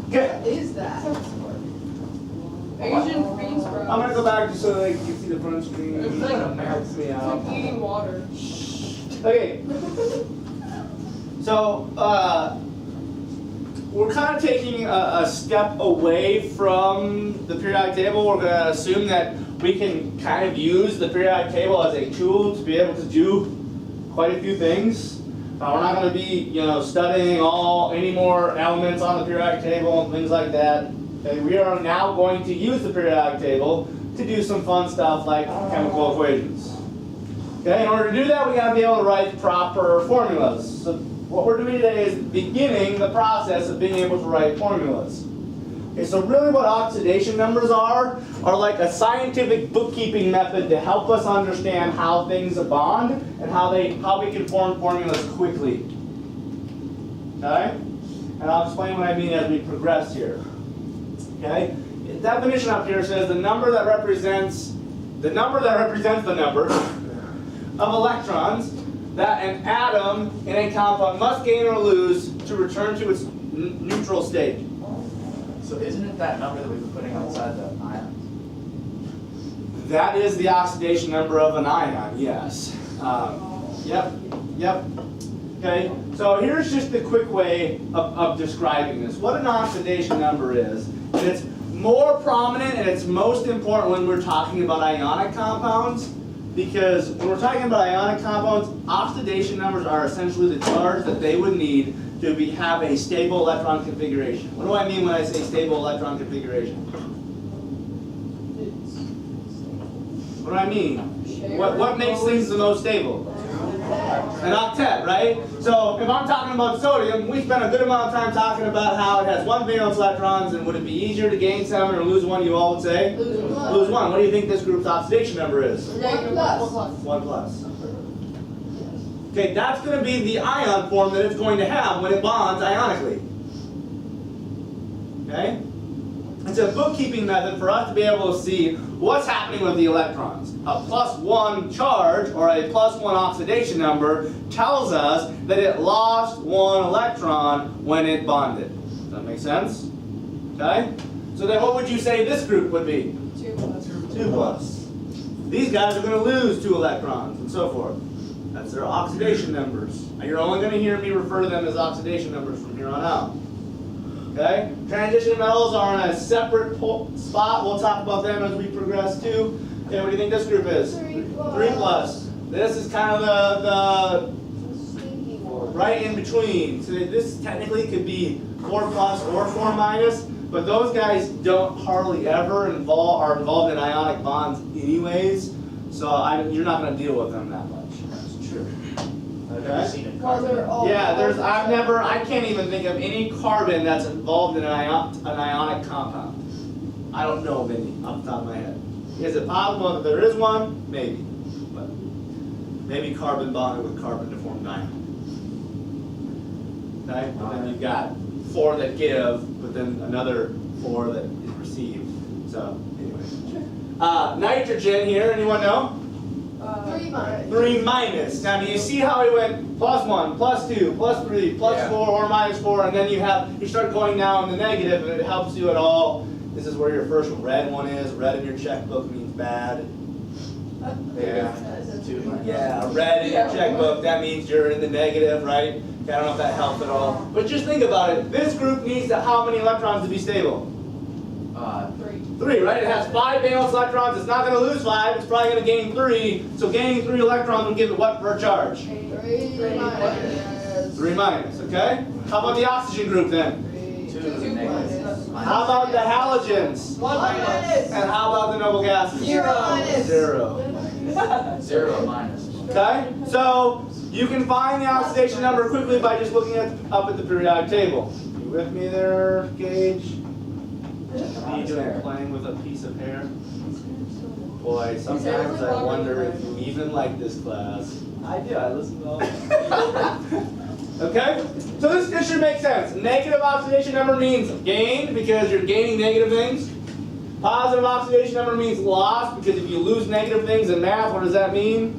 Okay. What is that? Asian green sprouts. I'm gonna go back just so that you can see the front screen. It's like, Helps me it's out. like eating water. Okay. So we're kind of taking a step away from the periodic table. We're going to assume that we can kind of use the periodic table as a tool to be able to do quite a few things. We're not going to be, studying any more elements on the periodic table and things like that. Okay, we are now going to use the periodic table to do some fun stuff like chemical equations. Okay, in order to do that, we got to be able to write proper formulas. So what we're doing today is beginning the process of being able to write formulas. Okay, so really what oxidation numbers are like a scientific bookkeeping method to help us understand how things bond and how we can form formulas quickly. Okay? And I'll explain what I mean as we progress here. Okay? The definition up here says the number that represents the number of electrons that an atom in a compound must gain or lose to return to its neutral state. So isn't it that number that we've been putting outside the ions? That is the oxidation number of an ion, yes. Yep. Okay, so here's just the quick way of describing this. What an oxidation number is, and it's more prominent and it's most important when we're talking about ionic compounds, because when we're talking about ionic compounds, oxidation numbers are essentially the charge that they would need to have a stable electron configuration. What do I mean when I say stable electron configuration? What do I mean? What makes things the most stable? An octet, right? So if I'm talking about sodium, we spent a good amount of time talking about how it has 1 valence electrons, and would it be easier to gain 7 or lose 1, you all would say? Lose 1. Lose 1. What do you think this group's oxidation number is? 1 plus. 1 plus. Okay, that's going to be the ion form that it's going to have when it bonds ionically. Okay? It's a bookkeeping method for us to be able to see what's happening with the electrons. A +1 charge, or a +1 oxidation number, tells us that it lost 1 electron when it bonded. Does that make sense? Okay? So then what would you say this group would be? 2 plus. 2 plus. These guys are going to lose 2 electrons, and so forth. That's their oxidation numbers. You're only going to hear me refer to them as oxidation numbers from here on out. Okay? Transition metals are in a separate spot. We'll talk about them as we progress too. Okay, what do you think this group is? 3 3 plus. This is kind of the right in between. So this technically could be 4 plus or 4 minus, but those guys don't hardly ever are involved in ionic bonds anyways. So you're not going to deal with them that much. That's true. I've Okay. never seen a Well, they're carbon. all- Yeah, I can't even think of any carbon that's involved in an ionic compound. I don't know of any off the top of my head. Is it possible that there is one? Maybe. But maybe carbon bonded with carbon to form diamond. Okay? And then you've got 4 that give, but then another 4 that is received. So, anyway. Nitrogen here, anyone know? 3 minus. 3 minus. Now, do you see how we went +1, +2, +3, +4, or -4, and then you start going down the negative, and it helps you at all. This is where your first red one is. Red in your checkbook means bad. Yeah. Yeah, red in your checkbook, that means you're in the negative, right? Okay, I don't know if that helps at all. But just think about it. This group needs how many electrons to be stable? 3, right? It has 5 valence electrons. It's not going to lose 5. It's probably going to gain 3. So gaining 3 electrons will give it what per charge? 3 minus. 3 minus, okay? How about the oxygen group then? 2 2 negatives. How about the halogens? 1 minus. And how about the noble gases? 0 minus. 0. 0 minus. Okay? So you can find the oxidation number quickly by just looking up at the periodic table. You with me there, Gage? What are you doing? Playing with a piece of hair? Boy, sometimes I wonder if you even like this class. I do. I listen to all of Okay? So this should make sense. Negative oxidation number means gain because you're gaining negative things. Positive oxidation number means loss because if you lose negative things in math, what does that mean?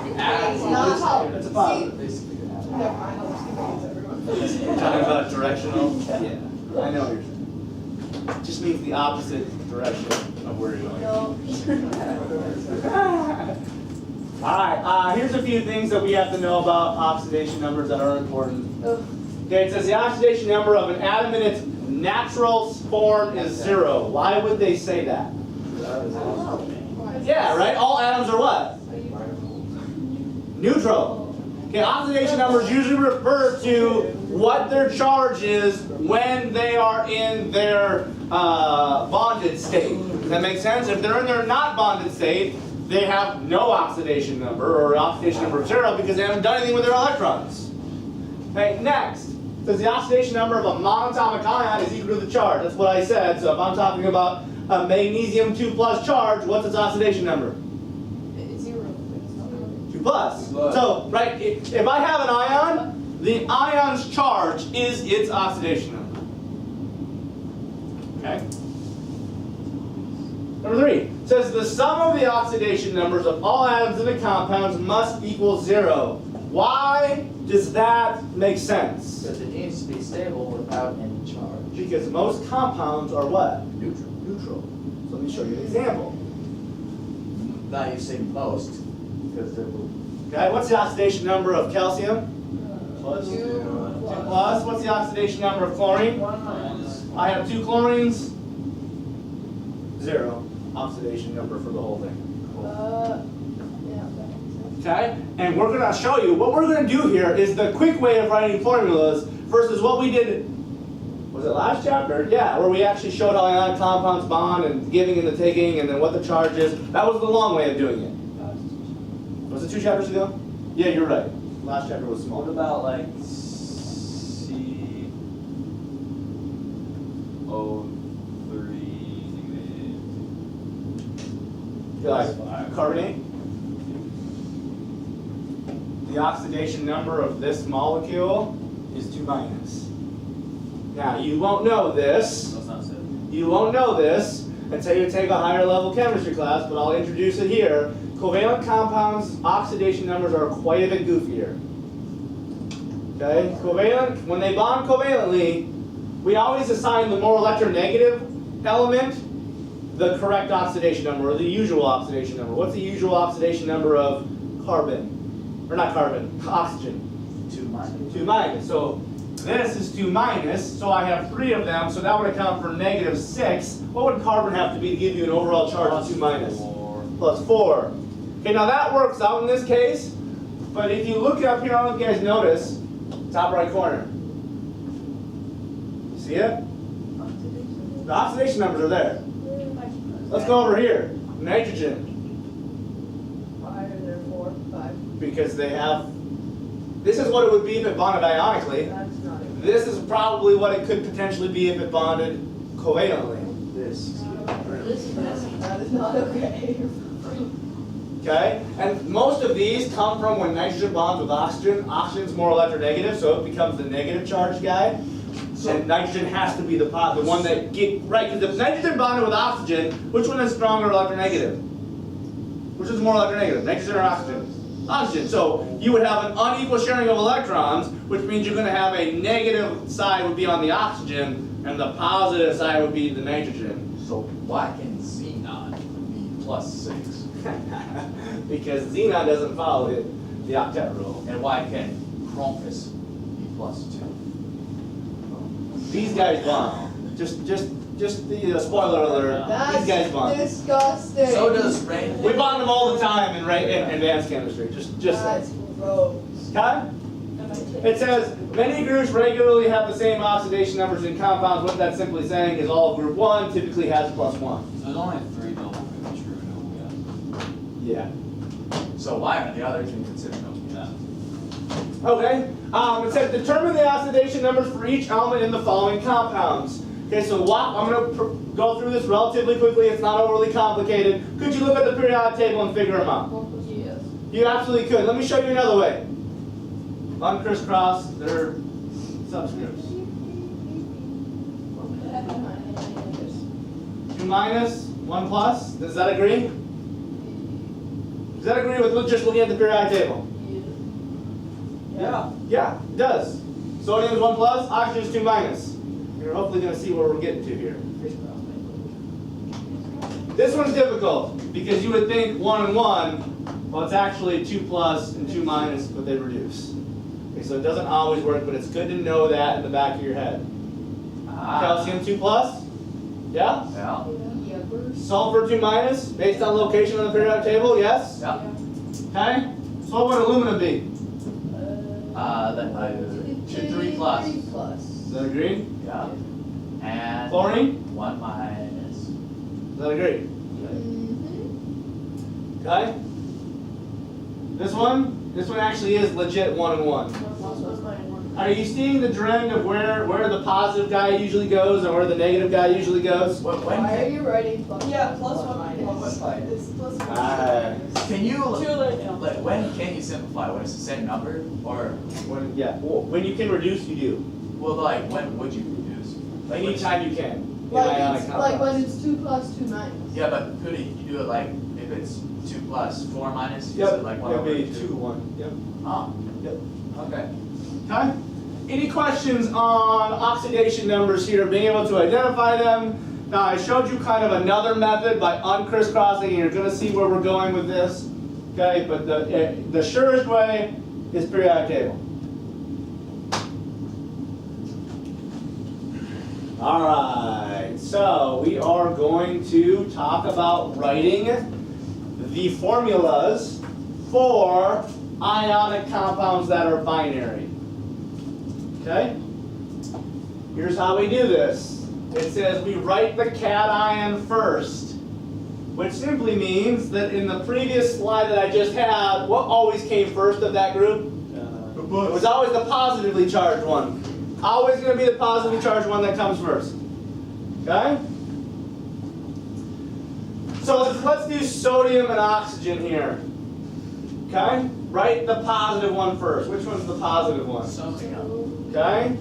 You add It's one. not positive. It's a positive. Basically, Never mind, I'll just keep everyone. You're talking about directional? Yeah, I know what you're saying. just means the opposite direction of where you're going. Alright, here's a few things that we have to know about oxidation numbers that are important. Okay, it says the oxidation number of an atom in its natural form is 0. Why would they say that? Yeah, right? All atoms are what? Neutral. Okay, oxidation numbers usually refer to what their charge is when they are in their bonded state. Does that make sense? If they're in their not bonded state, they have no oxidation number or oxidation number of 0 because they haven't done anything with their electrons. Okay, next. Says the oxidation number of a monatomic ion is equal to the charge. That's what I said. So if I'm talking about a magnesium 2+ charge, what's its oxidation number? 0. 2+. So, right, if I have an ion, the ion's charge is its oxidation number. Okay? Number 3 says the sum of the oxidation numbers of all atoms in the compounds must equal 0. Why does that make sense? Because it needs to be stable without any charge. Because most compounds are what? Neutral. Neutral. So let me show you an example. Now you say most, because they're Okay, what's the oxidation number of calcium? Plus. 2 plus. What's the oxidation number of chlorine? 1-. I have 2 chlorines. 0 oxidation number for the whole thing. Okay? And we're going to show you, what we're going to do here is the quick way of writing formulas versus what we did, was it last chapter? Yeah, where we actually showed how ionic compounds bond and giving and the taking and then what the charge is. That was the long way of doing it. Was it 2 chapters ago? Yeah, you're right. Last chapter was small. What about like CO3 Like carbonate? The oxidation number of this molecule is 2-. Now, you won't know this. That's not said. You won't know this until you take a higher level chemistry class, but I'll introduce it here. Covalent compounds' oxidation numbers are quite a bit goofier. Okay? Covalent, when they bond covalently, we always assign the more electronegative element the correct oxidation number, or the usual oxidation number. What's the usual oxidation number of carbon? Or not carbon, oxygen. 2-. 2-. So this is 2-, so I have 3 of them, so that would account for -6. What would carbon have to be to give you an overall charge of 2-? Plus 4. Okay, now that works out in this case, but if you look up here, I don't know if you guys notice, top right corner. See it? The oxidation numbers are there. Let's go over here. Nitrogen. 5, therefore 5. Because they have, this is what it would be if it bonded ionically. That's not it. This is probably what it could potentially be if it bonded covalently. This. That is not okay. Okay? And most of these come from when nitrogen bonds with oxygen. Oxygen's more electronegative, so it becomes the negative charge guy. And nitrogen has to be the one that right, because if nitrogen bonded with oxygen, which one is stronger electronegative? Which is more electronegative, nitrogen or oxygen? Oxygen. So you would have an unequal sharing of electrons, which means you're going to have a negative side would be on the oxygen, and the positive side would be the nitrogen. So why can xenon be +6? Because xenon doesn't follow the octet rule. And why can chrompus be +2? These guys bond. Just the spoiler alert. These guys That's bond. disgusting. So does rain. We bond them all the time in advanced chemistry. Just That's gross. okay? It says many groups regularly have the same oxidation numbers in compounds. What that's simply saying is all of group 1 typically has +1. There's only 3 that will be true. Yeah. So why are the others being considered no? Okay. It says determine the oxidation numbers for each element in the following compounds. Okay, so I'm going to go through this relatively quickly. It's not overly complicated. Could you look at the periodic table and figure them out? Yes. You absolutely could. Let me show you another way. Uncrisscross their subscripts. 2-, 1+. Does that agree? Does that agree with just looking at the periodic table? Yeah. Yeah, it does. Sodium is 1+, oxygen is 2-. You're hopefully going to see where we're getting to here. This one's difficult because you would think 1 and 1, well, it's actually 2 plus and 2 minus, but they reduce. Okay, so it doesn't always work, but it's good to know that in the back of your head. Calcium 2 plus? Yeah? Yeah. Sulfur 2 minus, based on location on the periodic table? Yes? Yeah. Okay? So what would aluminum be? 3 plus. 3 plus. Does that agree? Yeah. And Chlorine? 1 minus. Does that agree? Mm-hmm. Okay? This one actually is legit 1 and 1. Are you seeing the trend of where the positive guy usually goes and where the negative guy usually goes? When Why are you writing plus? Yeah, plus 1 minus? minus. It's plus 1 Alright. can you minus. like when can you simplify? When it's the same number, or When you can reduce, you do. well, like when would you reduce? Like when- Anytime you can. in Like ionic it's like when compounds. it's 2 plus 2 minus. Yeah, but could you do it like if it's 2 plus 4 minus? Yep, Is it like 1 it'd over be 2? 2, 1. Yep. Oh. Yep. Okay. Okay? Any questions on oxidation numbers here, being able to identify them? Now I showed you kind of another method by uncrisscrossing, and you're going to see where we're going with this. Okay, but the surest way is periodic table. All right, so we are going to talk about writing the formulas for ionic compounds that are binary. Okay? Here's how we do this. It says we write the cation first, which simply means that in the previous slide that I just had, what always came first of that group? It was always the positively charged one. Always going to be the positively charged one that comes first. Okay? So let's do sodium and oxygen here. Okay? Write the positive one first. Which one's the positive one? Sodium. Okay?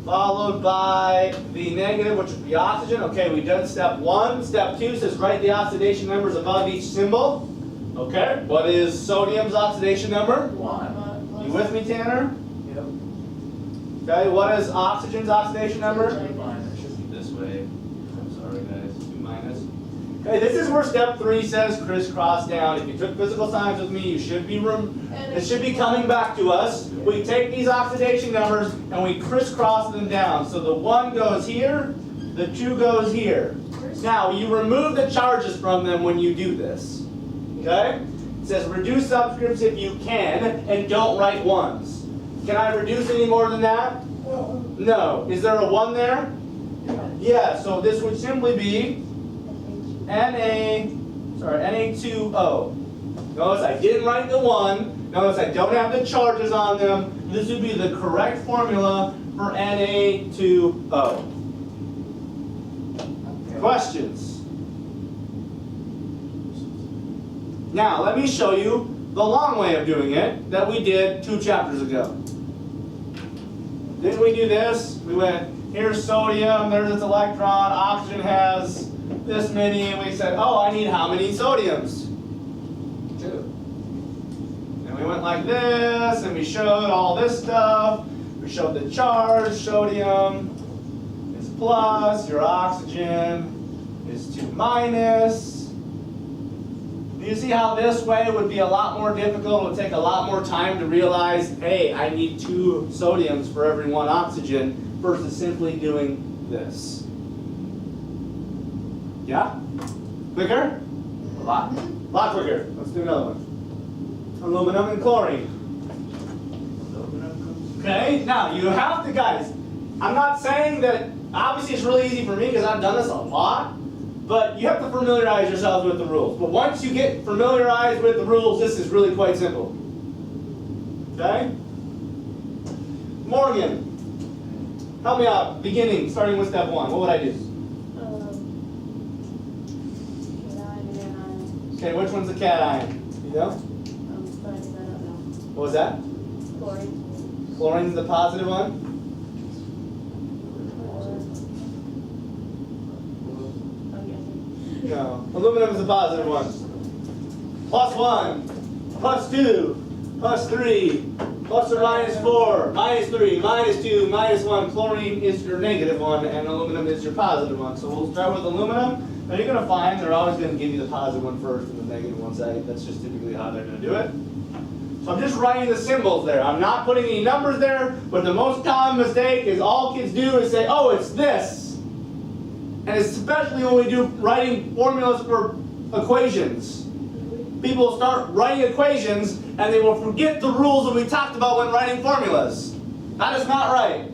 Followed by the negative, which would be oxygen. Okay, we've done step 1. Step 2 says write the oxidation numbers above each symbol. Okay, what is sodium's oxidation number? 1. You with me, Tanner? Yep. Okay, what is oxygen's oxidation number? 2 minus. This way. I'm sorry, guys. 2 minus. Okay, this is where step 3 says crisscross down. If you took physical science with me, you should be it should be coming back to us. We take these oxidation numbers and we crisscross them down. So the 1 goes here, the 2 goes here. Now, you remove the charges from them when you do this. Okay? It says reduce subscripts if you can, and don't write 1s. Can I reduce any more than that? No. Is there a 1 there? Yeah, so this would simply be Na2O. Notice I didn't write the 1. Notice I don't have the charges on them. This would be the correct formula for Na2O. Questions? Now, let me show you the long way of doing it that we did 2 chapters ago. Didn't we do this? We went, here's sodium, there's its electron, oxygen has this many, and we said, oh, I need how many sodiums? 2. And we went like this, and we showed all this stuff. We showed the charge, sodium is plus, your oxygen is 2 minus. You see how this way would be a lot more difficult? It would take a lot more time to realize, hey, I need 2 sodiums for every 1 oxygen versus simply doing this. Yeah? Quicker? A lot. A lot quicker. Let's do another one. Aluminum and chlorine. Okay, now you have to, guys, I'm not saying that, obviously it's really easy for me because I've done this a lot, but you have to familiarize yourselves with the rules. But once you get familiarized with the rules, this is really quite simple. Okay? Morgan, help me out, beginning, starting with step 1. What would I do? Okay, which one's the cation? You know? What was that? Chlorine's the positive one? No. Aluminum is the positive one. +1, +2, +3, Plus or minus 4, minus 3, minus 2, minus 1. Chlorine is your negative one, and aluminum is your positive one. So we'll start with aluminum. Now you're going to find they're always going to give you the positive one first and the negative one second. That's just typically how they're going to do it. So I'm just writing the symbols there. I'm not putting any numbers there, but the most common mistake is all kids do is say, oh, it's this. And especially when we do writing formulas for equations. People start writing equations and they will forget the rules that we talked about when writing formulas. That is not right.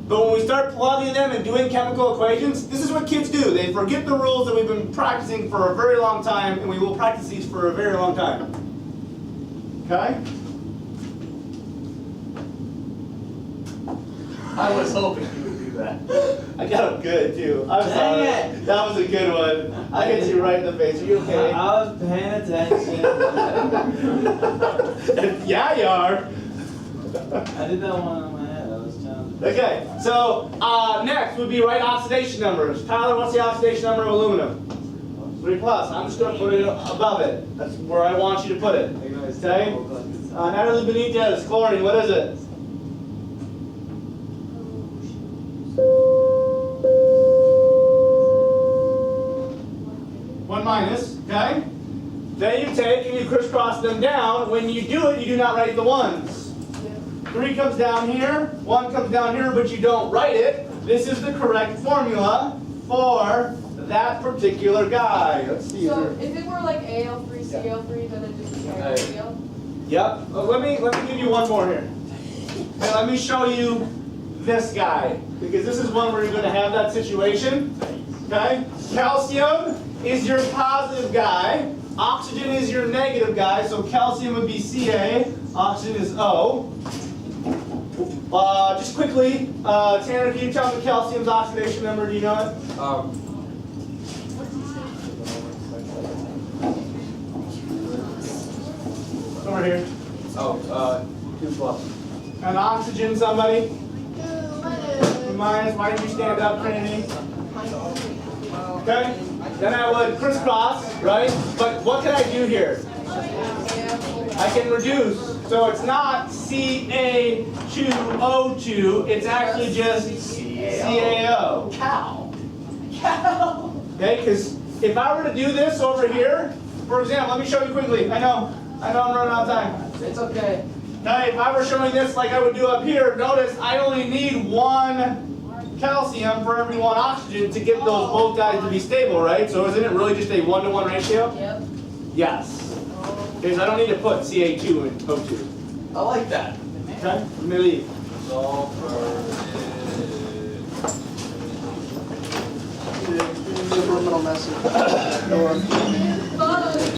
But when we start plugging them and doing chemical equations, this is what kids do. They forget the rules that we've been practicing for a very long time, and we will practice these for a very long time. Okay? I was hoping you would do that. I got them good too. I'm Dang sorry. it. That was a good one. I hit you right in the face. Are you okay? I was paying attention. Yeah, you are. I did that one in my head. I was trying to. Okay, so next would be write oxidation numbers. Tyler, what's the oxidation number of aluminum? 3 plus. I'm just going to put it above it. That's where I want you to put it. Okay? Natalie Benitez, chlorine, what is it? One minus, okay? Then you take and you crisscross them down. When you do it, you do not write the ones. 3 comes down here, 1 comes down here, but you don't write it. This is the correct formula for that particular guy. Let's see So here. if it were like AL3, CL3, then it just be AL. Yep. Let me give you one more here. And let me show you this guy, because this is one where you're going to have that situation. Okay? Calcium is your positive guy. Oxygen is your negative guy. So calcium would be Ca. Oxygen is O. Just quickly, Tanner, can you tell me calcium's oxidation number? Do you know it? Over here. 2 plus. And oxygen, somebody? 2 minus. Minus. Why did you stand up, Trinity? Minus. Okay? Then I would crisscross, right? But what can I do here? I can reduce. So it's not Ca2O2. It's actually just CaO. Cow. Okay? Because if I were to do this over here, for example, let me show you quickly. I know I'm running out of time. It's okay. Now, if I were showing this like I would do up here, notice I only need 1 calcium for every 1 oxygen to get those both guys to be stable, right? So isn't it really just a 1-to-1 ratio? Yep. Yes. Because I don't need to put Ca2 and O2. I like that. Okay? Let me leave. Subliminal message.